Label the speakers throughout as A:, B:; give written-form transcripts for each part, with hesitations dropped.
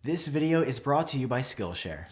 A: This video is brought to you by Skillshare.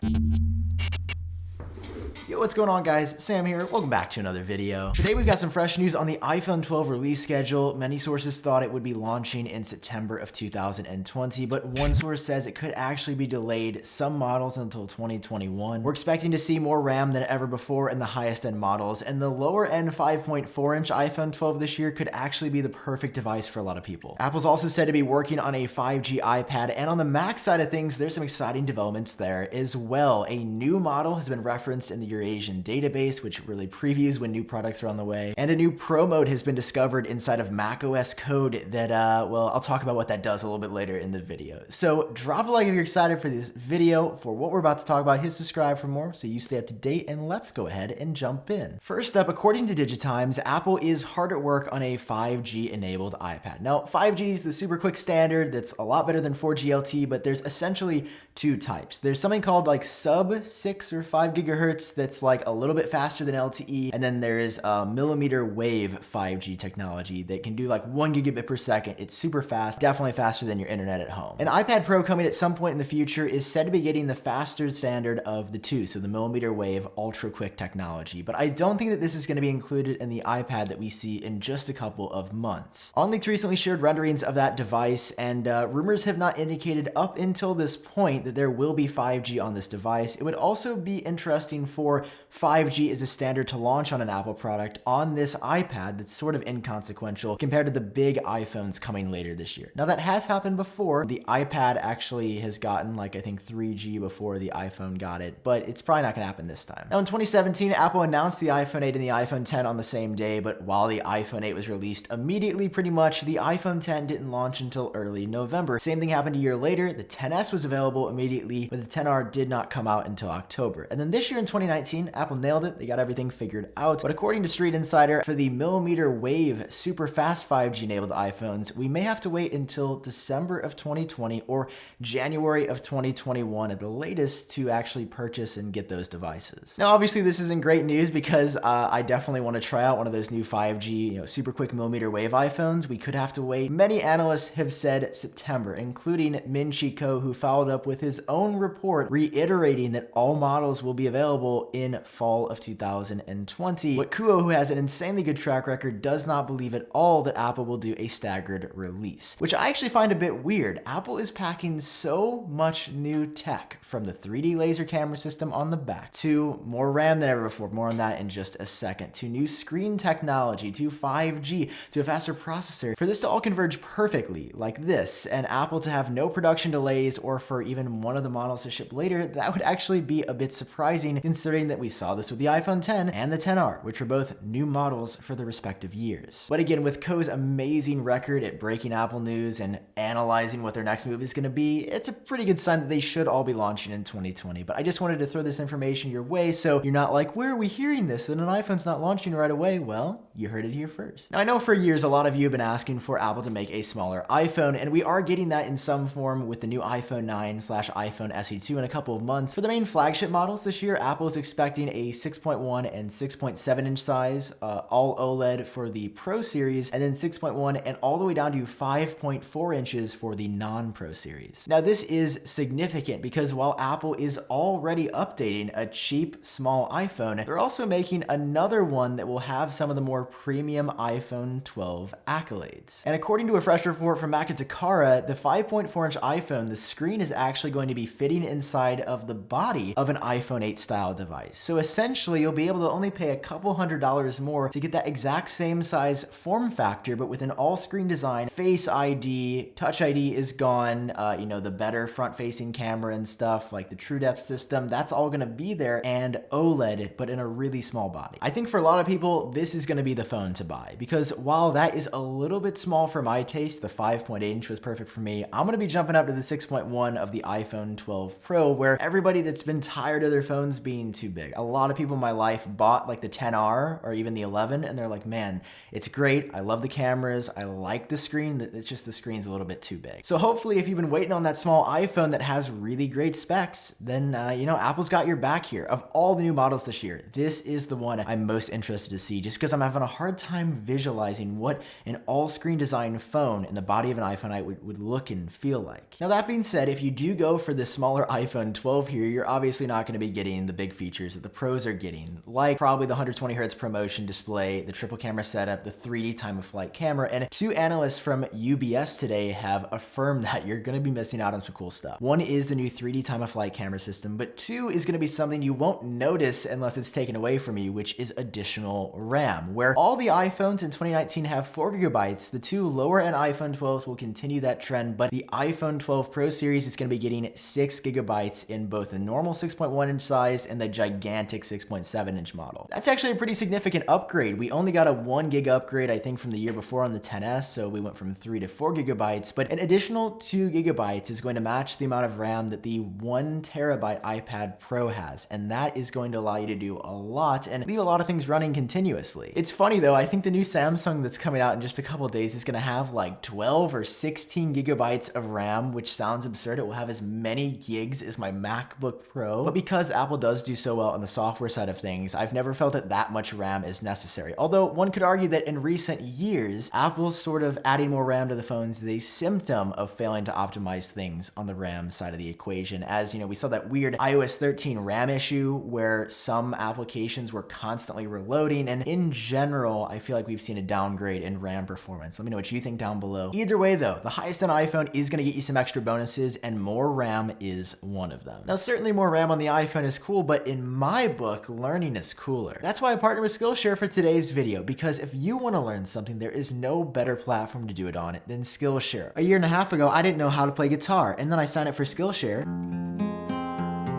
A: Yo, what's going on guys? Sam here. Welcome back to another video. Today we've got some fresh news on the iPhone 12 release schedule. Many sources thought it would be launching in September of 2020, but one source says it could actually be delayed some models until 2021. We're expecting to see more RAM than ever before in the highest end models, and the lower end 5.4-inch iPhone 12 this year could actually be the perfect device for a lot of people. Apple's also said to be working on a 5G iPad, and on the Mac side of things, there's some exciting developments there as well. A new model has been referenced in the Asian database, which really previews when new products are on the way. And a new Pro mode has been discovered inside of macOS code that, well, I'll talk about what that does a little bit later in the video. So drop a like if you're excited for this video, for what we're about to talk about. Hit subscribe for more so you stay up to date, and let's go ahead and jump in. First up, according to Digitimes, Apple is hard at work on a 5G enabled iPad. Now, 5G is the super quick standard that's a lot better than 4G LTE, but there's essentially two types. There's something called like sub 6 or 5 gigahertz that's like a little bit faster than LTE, and then there is a millimeter wave 5G technology that can do like 1 gigabit per second. It's super fast, definitely faster than your internet at home. An iPad Pro coming at some point in the future is said to be getting the faster standard of the two, so the millimeter wave ultra quick technology, but I don't think that this is going to be included in the iPad that we see in just a couple of months. OnLeaks recently shared renderings of that device, and rumors have not indicated up until this point that there will be 5G on this device. It would also be interesting for 5G as a standard to launch on an Apple product on this iPad that's sort of inconsequential compared to the big iPhones coming later this year. Now that has happened before. The iPad actually has gotten like I think 3G before the iPhone got it, but it's probably not going to happen this time. Now in 2017, Apple announced the iPhone 8 and the iPhone 10 on the same day, but while the iPhone 8 was released immediately pretty much, the iPhone 10 didn't launch until early November. Same thing happened a year later. The 10s was available immediately, but the 10R did not come out until October. And then this year in 2019, Apple nailed it. They got everything figured out. But according to Street Insider, for the millimeter wave super fast 5G enabled iPhones, we may have to wait until December of 2020 or January of 2021 at the latest to actually purchase and get those devices. Now, obviously this isn't great news because I definitely want to try out one of those new 5G, super quick millimeter wave iPhones. We could have to wait. Many analysts have said September, including Min-Chi Kuo, who followed up with his own report reiterating that all models will be available in fall of 2020. But Kuo, who has an insanely good track record, does not believe at all that Apple will do a staggered release, which I actually find a bit weird. Apple is packing so much new tech, from the 3D laser camera system on the back to more RAM than ever before, more on that in just a second, to new screen technology, to 5G, to a faster processor, for this to all converge perfectly like this, and Apple to have no production delays or for even one of the models to ship later. That would actually be a bit surprising considering that we saw this with the iPhone 10 and the 10R, which were both new models for the respective years. But again, with Kuo's amazing record at breaking Apple news and analyzing what their next move is going to be, it's a pretty good sign that they should all be launching in 2020. But I just wanted to throw this information your way so you're not like, where are we hearing this that an iPhone's not launching right away? Well, you heard it here first. Now I know for years a lot of you have been asking for Apple to make a smaller iPhone, and we are getting that in some form with the new iPhone 9/iPhone SE2 in a couple of months. For the main flagship models this year, Apple is expecting a 6.1 and 6.7 inch size, all OLED for the Pro series, and then 6.1 and all the way down to 5.4 inches for the non-Pro series. Now this is significant because while Apple is already updating a cheap small iPhone, they're also making another one that will have some of the more premium iPhone 12 accolades. And according to a fresh report from Takara, the 5.4 inch iPhone, the screen is actually going to be fitting inside of the body of an iPhone 8 style device. So essentially you'll be able to only pay a couple $100s more to get that exact same size form factor, but with an all screen design. Face ID, Touch ID is gone, the better front facing camera and stuff like the True Depth system, that's all going to be there, and OLED, but in a really small body. I think for a lot of people, this is going to be the phone to buy, because while that is a little bit small for my taste, the 5.8 inch was perfect for me, I'm going to be jumping up to the 6.1 of the iPhone 12 Pro, where everybody that's been tired of their phones being too too big. A lot of people in my life bought like the 10R or even the 11 and they're like, man, it's great. I love the cameras. I like the screen. It's just the screen's a little bit too big. So hopefully if you've been waiting on that small iPhone that has really great specs, then Apple's got your back here. Of all the new models this year, this is the one I'm most interested to see, just because I'm having a hard time visualizing what an all-screen design phone in the body of an iPhone would look and feel like. Now that being said, if you do go for the smaller iPhone 12 here, you're obviously not going to be getting the big features that the pros are getting, like probably the 120 Hz ProMotion display, the triple camera setup, the 3D time of flight camera, and two analysts from UBS today have affirmed that you're going to be missing out on some cool stuff. One is the new 3D time of flight camera system, but two is going to be something you won't notice unless it's taken away from you, which is additional RAM. Where all the iPhones in 2019 have 4 GB, the two lower end iPhone 12s will continue that trend, but the iPhone 12 Pro series is going to be getting 6 GB in both the normal 6.1 inch size and the gigantic 6.7 inch model. That's actually a pretty significant upgrade. We only got a 1 gig upgrade, I think, from the year before on the XS, so we went from 3 to 4 GB, but an additional 2 GB is going to match the amount of RAM that the 1 TB iPad Pro has, and that is going to allow you to do a lot and leave a lot of things running continuously. It's funny though, I think the new Samsung that's coming out in just a couple of days is going to have like 12 or 16 GB of RAM, which sounds absurd. It will have as many gigs as my MacBook Pro, but because Apple does do so well on the software side of things, I've never felt that much RAM is necessary. Although one could argue that in recent years, Apple's sort of adding more RAM to the phones is a symptom of failing to optimize things on the RAM side of the equation. As we saw that weird iOS 13 RAM issue where some applications were constantly reloading, and in general, I feel like we've seen a downgrade in RAM performance. Let me know what you think down below. Either way though, the highest end iPhone is going to get you some extra bonuses, and more RAM is one of them. Now certainly more RAM on the iPhone is cool, but in my book, learning is cooler. That's why I partnered with Skillshare for today's video, because if you want to learn something, there is no better platform to do it on than Skillshare. A year and a half ago, I didn't know how to play guitar, and then I signed up for Skillshare.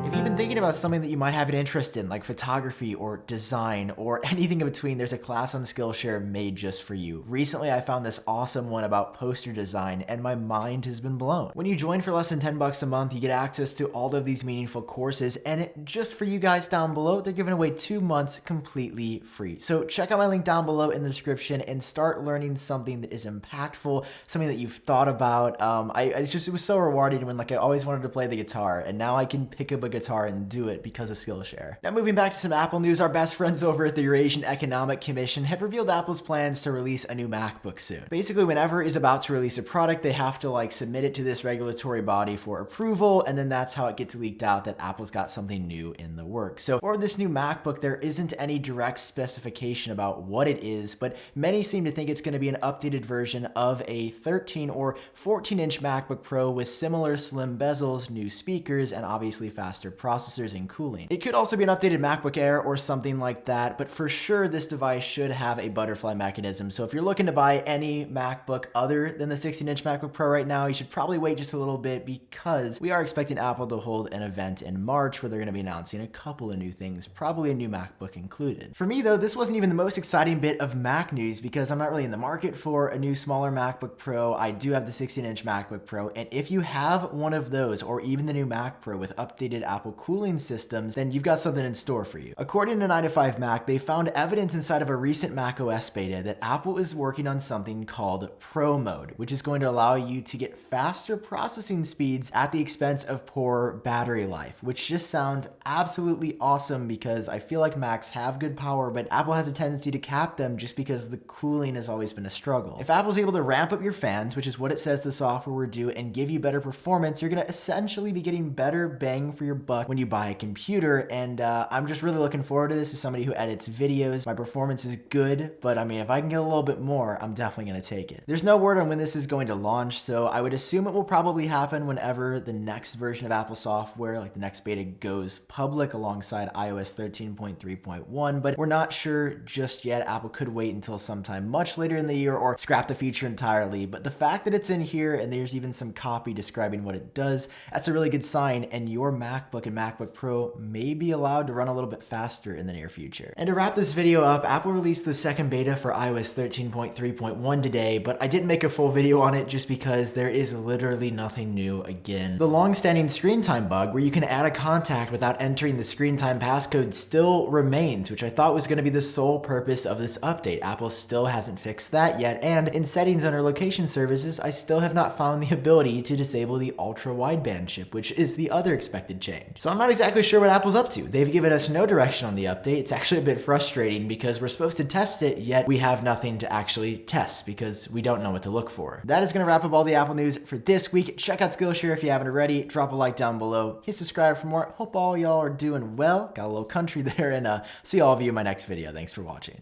A: If you've been thinking about something that you might have an interest in, like photography or design or anything in between, there's a class on Skillshare made just for you. Recently, I found this awesome one about poster design, and my mind has been blown. When you join for less than $10 a month, you get access to all of these meaningful courses, and just for you guys down below, they're giving away 2 months completely free. So check out my link down below in the description and start learning something that is impactful, something that you've thought about. It was so rewarding when I always wanted to play the guitar, and now I can pick up a guitar and do it because of Skillshare. Now moving back to some Apple news, our best friends over at the Eurasian Economic Commission have revealed Apple's plans to release a new MacBook soon. Basically, whenever is about to release a product, they have to submit it to this regulatory body for approval, and then that's how it gets leaked out that Apple's got something new in the works. So for this new MacBook, there isn't any direct specification about what it is, but many seem to think it's going to be an updated version of a 13 or 14-inch MacBook Pro with similar slim bezels, new speakers, and obviously faster processors and cooling. It could also be an updated MacBook Air or something like that, but for sure this device should have a butterfly mechanism. So if you're looking to buy any MacBook other than the 16-inch MacBook Pro right now, you should probably wait just a little bit, because we are expecting Apple to hold an event in March where they're going to be announcing a couple of new things, probably a new MacBook included. For me though, this wasn't even the most exciting bit of Mac news, because I'm not really in the market for a new smaller MacBook Pro. I do have the 16-inch MacBook Pro, and if you have one of those or even the new Mac Pro with updated Apple cooling systems, then you've got something in store for you. According to 9to5Mac, they found evidence inside of a recent macOS beta that Apple is working on something called Pro Mode, which is going to allow you to get faster processing speeds at the expense of poor battery life, which just sounds absolutely awesome, because I feel like Macs have good power, but Apple has a tendency to cap them just because the cooling has always been a struggle. If Apple's able to ramp up your fans, which is what it says the software will do, and give you better performance, you're going to essentially be getting better bang for your buck when you buy a computer, and I'm just really looking forward to this as somebody who edits videos. My performance is good, but I mean, if I can get a little bit more, I'm definitely going to take it. There's no word on when this is going to launch, so I would assume it will probably happen whenever the next version of Apple software, like the next beta, goes public alongside iOS 13.3.1, but we're not sure just yet. Apple could wait until sometime much later in the year or scrap the feature entirely, but the fact that it's in here and there's even some copy describing what it does, that's a really good sign, and your MacBook MacBook and MacBook Pro may be allowed to run a little bit faster in the near future. And to wrap this video up, Apple released the second beta for iOS 13.3.1 today, but I didn't make a full video on it just because there is literally nothing new again. The long-standing screen time bug where you can add a contact without entering the screen time passcode still remains, which I thought was going to be the sole purpose of this update. Apple still hasn't fixed that yet, and in settings under location services, I still have not found the ability to disable the ultra-wideband chip, which is the other expected change. So I'm not exactly sure what Apple's up to. They've given us no direction on the update. It's actually a bit frustrating because we're supposed to test it, yet we have nothing to actually test because we don't know what to look for. That is going to wrap up all the Apple news for this week. Check out Skillshare if you haven't already. Drop a like down below. Hit subscribe for more. Hope all y'all are doing well. Got a little country there, and see all of you in my next video. Thanks for watching.